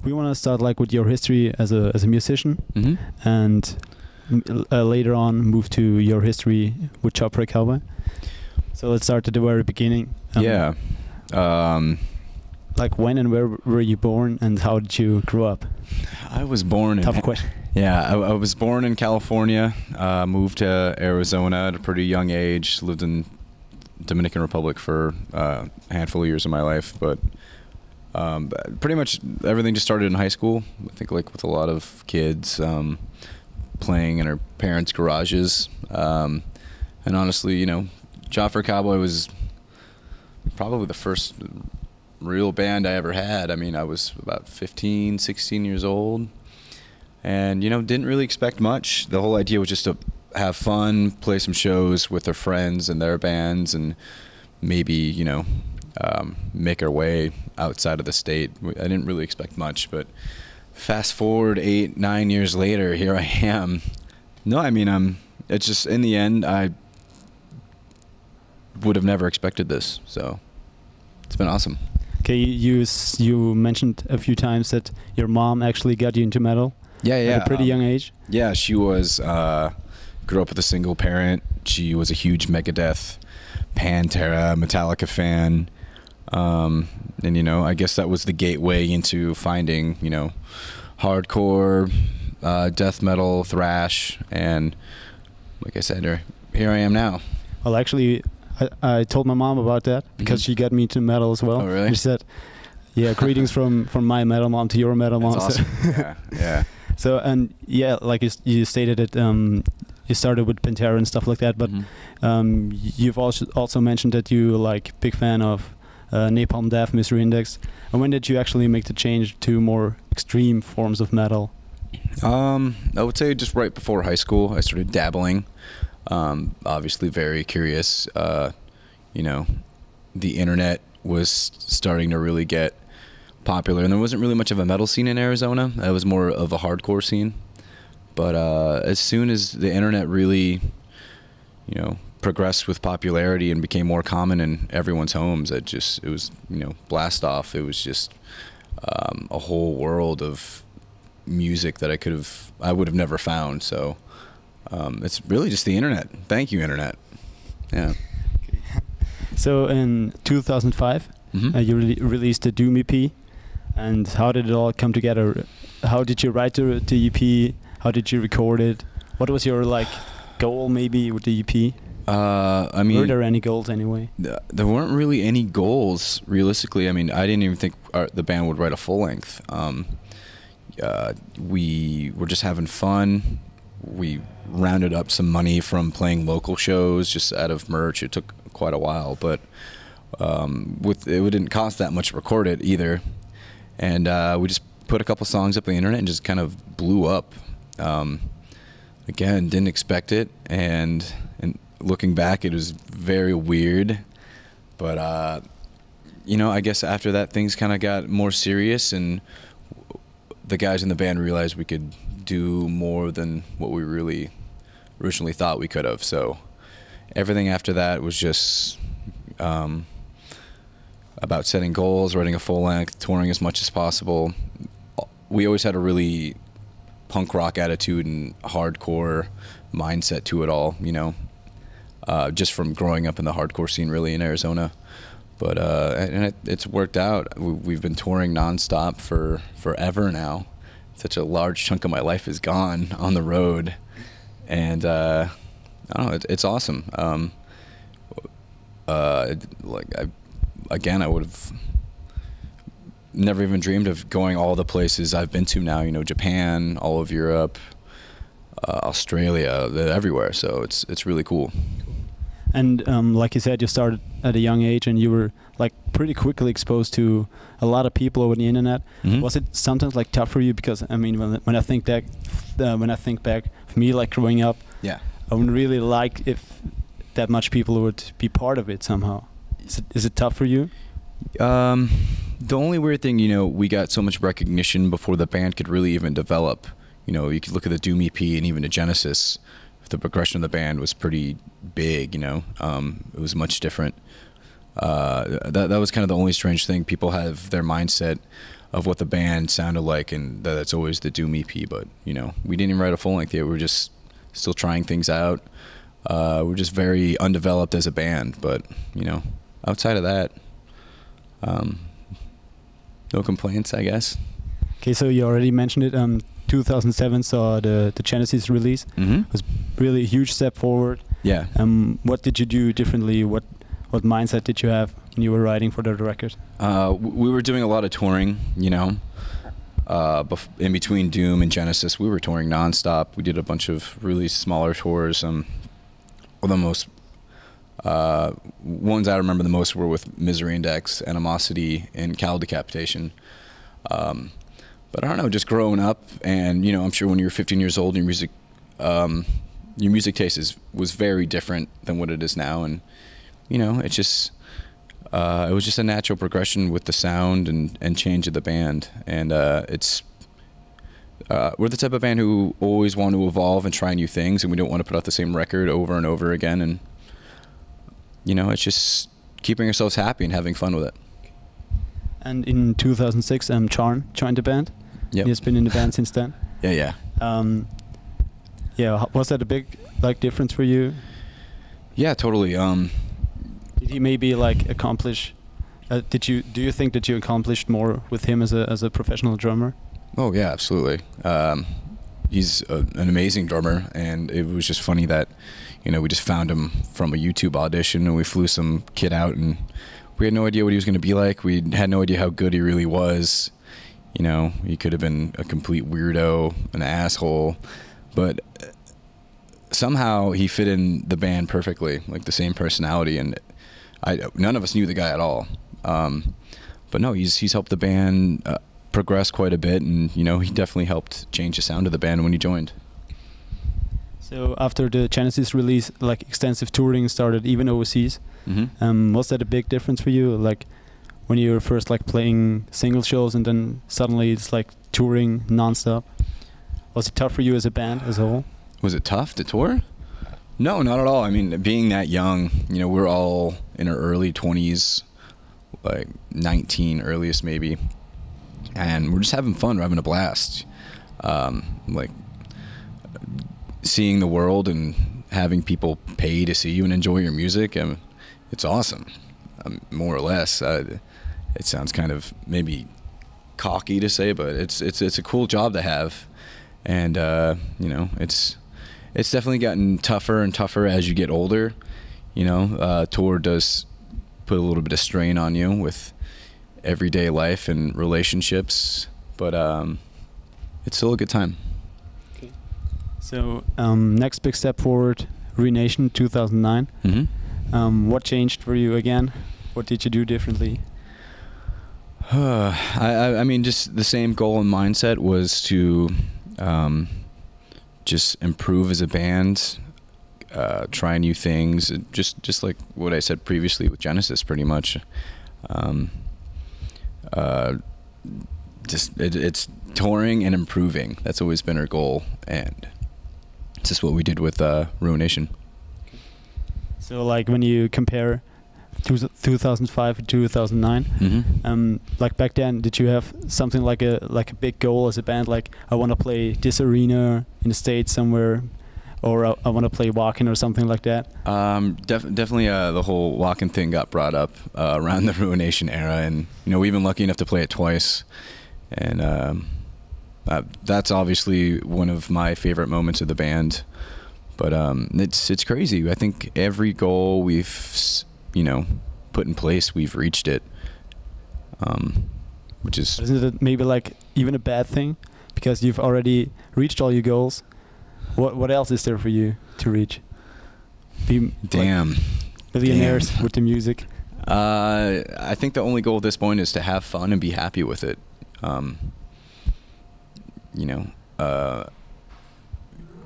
we want to start like with your history as a musician, and later on move to your history with For A Cowboy. So let's start at the very beginning. Yeah. Like when and where were you born, and how did you grow up? I was born in... Tough question. Yeah, I was born in California, moved to Arizona at a pretty young age, lived in Dominican Republic for a handful of years of my life, but pretty much everything just started in high school. I think like with a lot of kids playing in our parents' garages. And honestly, you know, For A Cowboy was probably the first real band I ever had. I mean, I was about 15, 16 years old, and, you know, didn't really expect much. The whole idea was just to have fun, play some shows with their friends and their bands, and maybe, you know, make our way outside of the state. I didn't really expect much, but fast forward 8, 9 years later, here I am. No, I mean, it's just, in the end, I would have never expected this, so it's been awesome. Okay, you mentioned a few times that your mom actually got you into metal. Yeah. At a pretty young age. Yeah, she was, grew up with a single parent. She was a huge Megadeth, Pantera, Metallica fan. And, you know, I guess that was the gateway into finding, you know, hardcore, death metal, thrash, and like I said, here I am now. Well, actually, I told my mom about that because she got me into metal as well. Oh, really? She said, yeah, greetings from my metal mom to your metal mom. That's awesome. Yeah. So, and yeah, like you stated it, you started with Pantera and stuff like that, but you've also mentioned that you like big fan of Napalm Death, Misery Index. And when did you actually make the change to more extreme forms of metal? I would say just right before high school, I started dabbling. Obviously very curious. You know, the internet was starting to really get popular, and there wasn't really much of a metal scene in Arizona. It was more of a hardcore scene. But as soon as the internet really, you know, progressed with popularity and became more common in everyone's homes, it was, you know, blast off. It was just a whole world of music that I would have never found. So it's really just the internet. Thank you, internet. Yeah. So in 2005, you released the Doom EP. And how did it all come together? How did you write the EP? How did you record it? What was your like goal maybe with the EP? I mean, were there any goals anyway? There weren't really any goals, realistically. I mean, I didn't even think the band would write a full length. We were just having fun. We rounded up some money from playing local shows just out of merch. It took quite a while, but it didn't cost that much to record it either. And we just put a couple songs up on the internet and just kind of blew up. Again, didn't expect it, and looking back, it was very weird. But you know, I guess after that, things kind of got more serious, and the guys in the band realized we could do more than what we really originally thought we could have. So everything after that was just about setting goals, writing a full length, touring as much as possible. We always had a really punk rock attitude and hardcore mindset to it all, you know, just from growing up in the hardcore scene really in Arizona. But and it's worked out. We've been touring nonstop for forever now. Such a large chunk of my life is gone on the road, and I don't know, it's awesome. Again, I would have never even dreamed of going all the places I've been to now. You know, Japan, all of Europe, Australia, everywhere. So it's really cool. And like you said, you started at a young age, and you were like pretty quickly exposed to a lot of people over the internet. Was it sometimes like tough for you? Because I mean, when I think back, for me, like growing up, yeah, I would really like if that much people would be part of it somehow. Is it tough for you? The only weird thing, you know, we got so much recognition before the band could really even develop. You know, you could look at the Doom EP and even the Genesis. The progression of the band was pretty big, you know. It was much different. that was kind of the only strange thing. People have their mindset of what the band sounded like, and that's always the Doom EP. But you know, we didn't even write a full length yet. We were just still trying things out. We're just very undeveloped as a band. But you know, outside of that, no complaints, I guess. Okay, so you already mentioned it. 2007 saw the Genesis release. Mm-hmm. It was really a huge step forward. Yeah. What did you do differently? What mindset did you have when you were writing for the record? We were doing a lot of touring, you know. In between Doom and Genesis, we were touring nonstop. We did a bunch of really smaller tours. The most ones I remember the most were with Misery Index, Animosity, and Cowl Decapitation. But I don't know, just growing up, and you know, I'm sure when you're 15 years old, your music taste was very different than what it is now, and you know, it was just a natural progression with the sound and change of the band, and we're the type of band who always want to evolve and try new things, and we don't want to put out the same record over and over again, and you know, it's just keeping ourselves happy and having fun with it. And in 2006, Charn joined the band. Yep. He has been in the band since then. Yeah. Yeah. Was that a big difference for you? Yeah, totally. Did he maybe accomplish? Do you think that you accomplished more with him as a professional drummer? Oh yeah, absolutely. He's an amazing drummer, and it was just funny that, you know, we just found him from a YouTube audition, and we flew some kid out, and we had no idea what he was going to be like. We had no idea how good he really was. You know, he could have been a complete weirdo, an asshole, but somehow he fit in the band perfectly, like the same personality, and none of us knew the guy at all. But no, he's helped the band progress quite a bit, and you know, he definitely helped change the sound of the band when he joined. So after the Genesis release, extensive touring started, even overseas. Mm-hmm. Was that a big difference for you? When you were first playing single shows, and then suddenly it's touring nonstop. Was it tough for you as a band as a whole? Was it tough to tour? No, not at all. I mean, being that young, you know, we're all in our early 20s, 19 earliest maybe, and we're just having fun. We're having a blast. Seeing the world and having people pay to see you and enjoy your music, it's awesome. More or less. It sounds kind of maybe cocky to say, but it's a cool job to have, and you know, it's definitely gotten tougher and tougher as you get older. You know, tour does put a little bit of strain on you with everyday life and relationships, but it's still a good time. Okay. So next big step forward, Ruination 2009. Mm-hmm. What changed for you again? What did you do differently? I mean, just the same goal and mindset was to just improve as a band, try new things, just like what I said previously with Genesis, pretty much. It's touring and improving. That's always been our goal, and it's just what we did with Ruination. So when you compare 2005 to 2009, mm-hmm. Back then, did you have something like a big goal as a band, I want to play this arena in the States somewhere, or I want to play Wacken or something like that? Definitely the whole Wacken thing got brought up around the Ruination era, and you know, we've been lucky enough to play it twice, and that's obviously one of my favorite moments of the band. But it's crazy. I think every goal we've put in place, we've reached it, which is... Isn't it maybe even a bad thing? Because you've already reached all your goals. What else is there for you to reach? Be billionaires with the music? I think the only goal at this point is to have fun and be happy with it.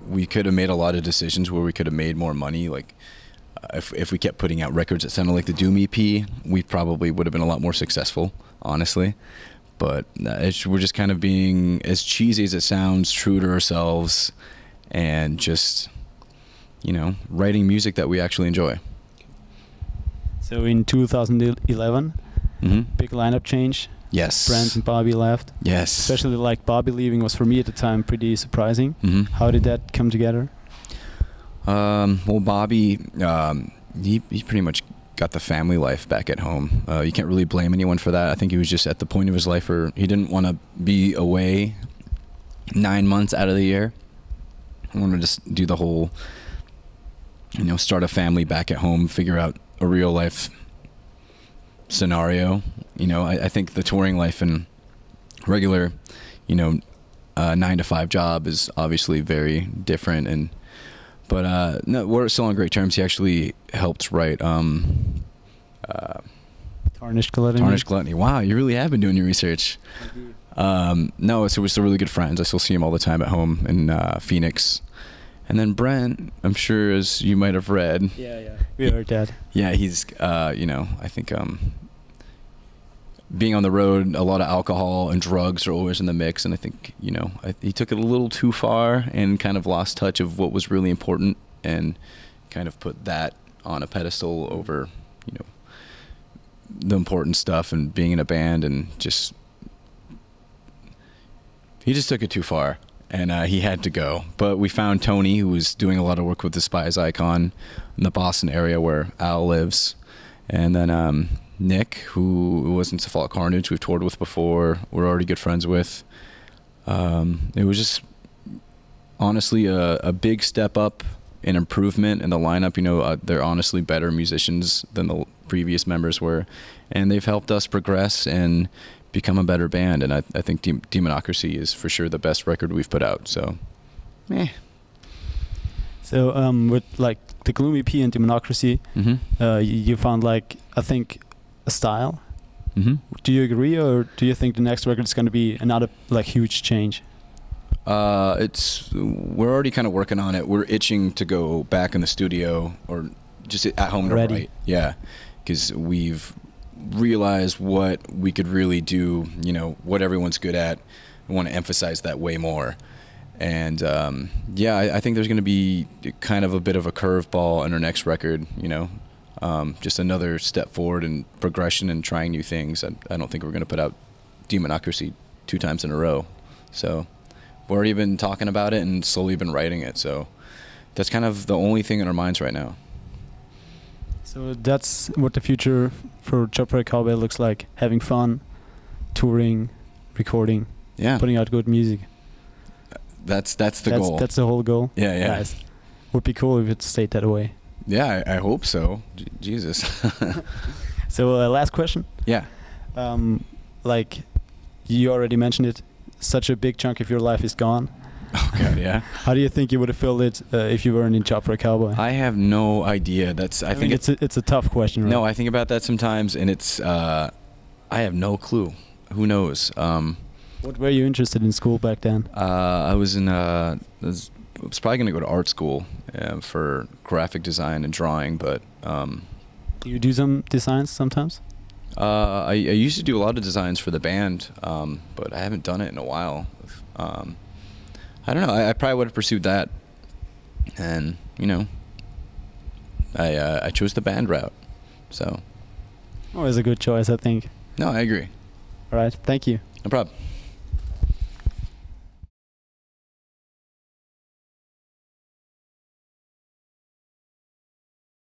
We could have made a lot of decisions where we could have made more money, if we kept putting out records that sounded like the Doom EP, we probably would have been a lot more successful, honestly. But we're just kind of being, as cheesy as it sounds, true to ourselves, and just, writing music that we actually enjoy. So in 2011, big lineup change. Yes. Brent and Bobby left. Yes. Especially like Bobby leaving was for me at the time pretty surprising. How did that come together? Well, Bobby, he pretty much got the family life back at home. You can't really blame anyone for that. I think he was just at the point of his life where he didn't want to be away 9 months out of the year. He wanted to just do the whole, start a family back at home, figure out a real life scenario. I think the touring life and regular, 9-to-5 job is obviously very different. But no, we're still on great terms. He actually helped write Tarnished Gluttony. Tarnished Gluttony. Wow, you really have been doing your research. No, so we're still really good friends. I still see him all the time at home in Phoenix. And then Brent, I'm sure, as you might have read. Yeah. We heard that. Yeah, he's, I think being on the road, a lot of alcohol and drugs are always in the mix. And I think, he took it a little too far and kind of lost touch of what was really important and kind of put that on a pedestal over, the important stuff and being in a band, and he just took it too far, and he had to go. But we found Tony, who was doing a lot of work with the Spies Icon in the Boston area where Al lives, and then Nick, who was in Cephalic Carnage, we've toured with before, we're already good friends with. It was just honestly a big step up in improvement in the lineup. They're honestly better musicians than the previous members were, and they've helped us progress and become a better band. And I think Demonocracy is for sure the best record we've put out. So, So with like the Gloom EP and Demonocracy, you found like, I think, a style. Do you agree, or do you think the next record is going to be another like huge change? We're already kind of working on it. We're itching to go back in the studio or just at home to write. Yeah, because we've realized what we could really do, what everyone's good at. I want to emphasize that way more. And I think there's going to be kind of a bit of a curveball in our next record, just another step forward in progression and trying new things. I don't think we're going to put out Demonocracy 2 times in a row. So we've already been talking about it and slowly been writing it. So that's kind of the only thing in our minds right now. So that's what the future for For A Cowboy looks like: having fun, touring, recording, putting out good music. That's the goal. That's the whole goal. Yeah. Nice. Would be cool if it stayed that way. Yeah, I hope so. Jesus. So last question. Yeah. Like you already mentioned it, such a big chunk of your life is gone. Oh God, yeah. How do you think you would have filled it if you weren't in For A Cowboy? I have no idea. I think it's a tough question, right? No, I think about that sometimes, and it's I have no clue. Who knows? What were you interested in school back then? I was probably going to go to art school for graphic design and drawing, but do you do some designs sometimes? I used to do a lot of designs for the band, but I haven't done it in a while. I don't know. I probably would have pursued that, and I chose the band route. So. Always a good choice, I think. No, I agree. All right. Thank you. No problem.